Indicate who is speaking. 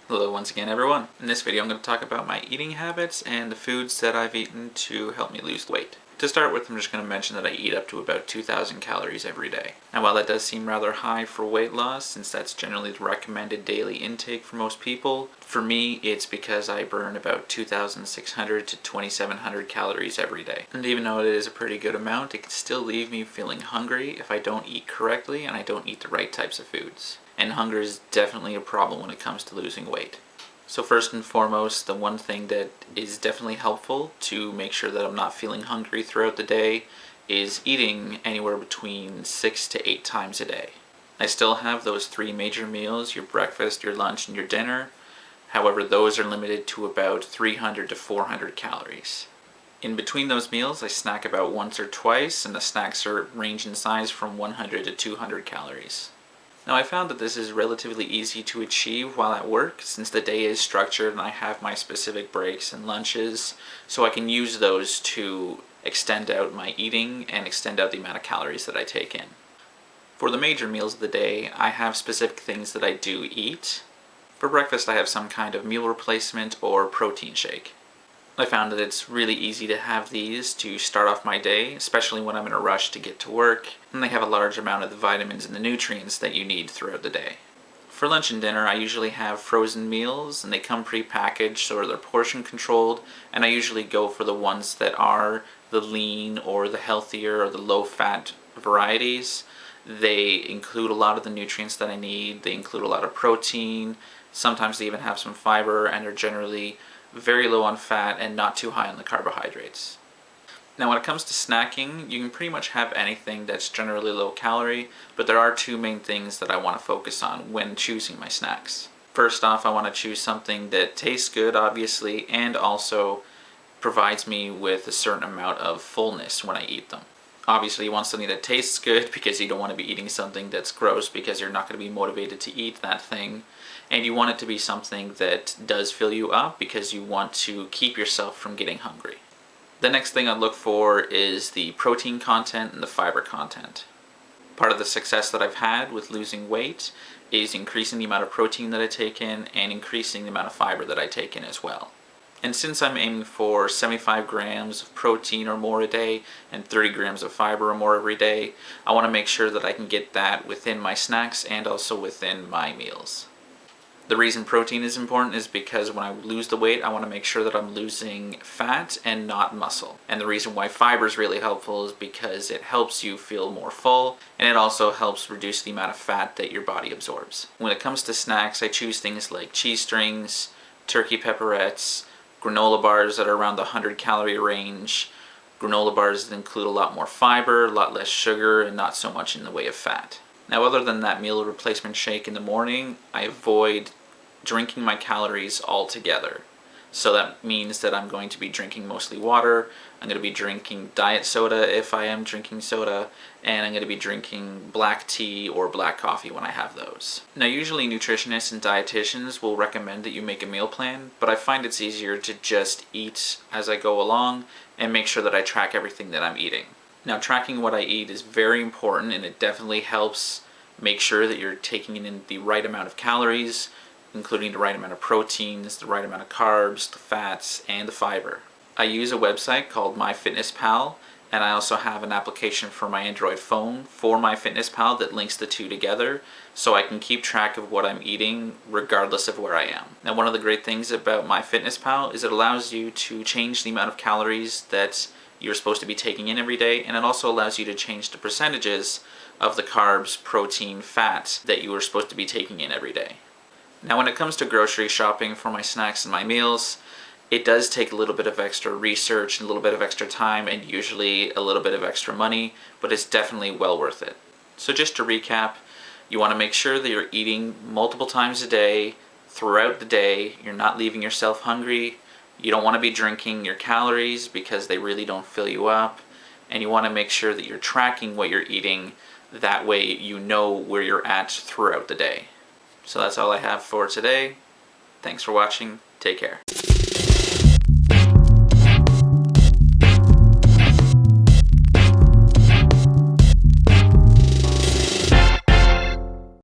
Speaker 1: Hello once again everyone. In this video I'm going to talk about my eating habits and the foods that I've eaten to help me lose weight. To start with, I'm just going to mention that I eat up to about 2,000 calories every day. Now while that does seem rather high for weight loss, since that's generally the recommended daily intake for most people, for me it's because I burn about 2,600 to 2,700 calories every day. And even though it is a pretty good amount, it can still leave me feeling hungry if I don't eat correctly and I don't eat the right types of foods. And hunger is definitely a problem when it comes to losing weight. So first and foremost, the one thing that is definitely helpful to make sure that I'm not feeling hungry throughout the day is eating anywhere between 6 to 8 times a day. I still have those 3 major meals, your breakfast, your lunch, and your dinner. However, those are limited to about 300 to 400 calories. In between those meals, I snack about once or twice, and the snacks range in size from 100 to 200 calories. Now I found that this is relatively easy to achieve while at work, since the day is structured and I have my specific breaks and lunches, so I can use those to extend out my eating and extend out the amount of calories that I take in. For the major meals of the day, I have specific things that I do eat. For breakfast I have some kind of meal replacement or protein shake. I found that it's really easy to have these to start off my day, especially when I'm in a rush to get to work, and they have a large amount of the vitamins and the nutrients that you need throughout the day. For lunch and dinner, I usually have frozen meals, and they come pre-packaged, so they're portion controlled, and I usually go for the ones that are the lean or the healthier or the low-fat varieties. They include a lot of the nutrients that I need, they include a lot of protein, sometimes they even have some fiber, and are generally very low on fat and not too high on the carbohydrates. Now when it comes to snacking, you can pretty much have anything that's generally low calorie, but there are 2 main things that I want to focus on when choosing my snacks. First off, I want to choose something that tastes good, obviously, and also provides me with a certain amount of fullness when I eat them. Obviously you want something that tastes good because you don't want to be eating something that's gross because you're not going to be motivated to eat that thing. And you want it to be something that does fill you up because you want to keep yourself from getting hungry. The next thing I look for is the protein content and the fiber content. Part of the success that I've had with losing weight is increasing the amount of protein that I take in and increasing the amount of fiber that I take in as well. And since I'm aiming for 75 grams of protein or more a day and 30 grams of fiber or more every day, I want to make sure that I can get that within my snacks and also within my meals. The reason protein is important is because when I lose the weight, I want to make sure that I'm losing fat and not muscle. And the reason why fiber is really helpful is because it helps you feel more full, and it also helps reduce the amount of fat that your body absorbs. When it comes to snacks, I choose things like cheese strings, turkey pepperettes, granola bars that are around the 100 calorie range, granola bars that include a lot more fiber, a lot less sugar, and not so much in the way of fat. Now other than that meal replacement shake in the morning, I avoid drinking my calories altogether. So that means that I'm going to be drinking mostly water, I'm going to be drinking diet soda if I am drinking soda, and I'm going to be drinking black tea or black coffee when I have those. Now usually nutritionists and dietitians will recommend that you make a meal plan, but I find it's easier to just eat as I go along and make sure that I track everything that I'm eating. Now tracking what I eat is very important, and it definitely helps make sure that you're taking in the right amount of calories, including the right amount of proteins, the right amount of carbs, the fats, and the fiber. I use a website called MyFitnessPal, and I also have an application for my Android phone for MyFitnessPal that links the 2 together, so I can keep track of what I'm eating regardless of where I am. Now one of the great things about MyFitnessPal is it allows you to change the amount of calories that you're supposed to be taking in every day, and it also allows you to change the percentages of the carbs, protein, fat that you are supposed to be taking in every day. Now when it comes to grocery shopping for my snacks and my meals, it does take a little bit of extra research and a little bit of extra time and usually a little bit of extra money, but it's definitely well worth it. So just to recap, you want to make sure that you're eating multiple times a day, throughout the day, you're not leaving yourself hungry, you don't want to be drinking your calories because they really don't fill you up, and you want to make sure that you're tracking what you're eating, that way you know where you're at throughout the day. So that's all I have for today. Thanks for watching. Take care.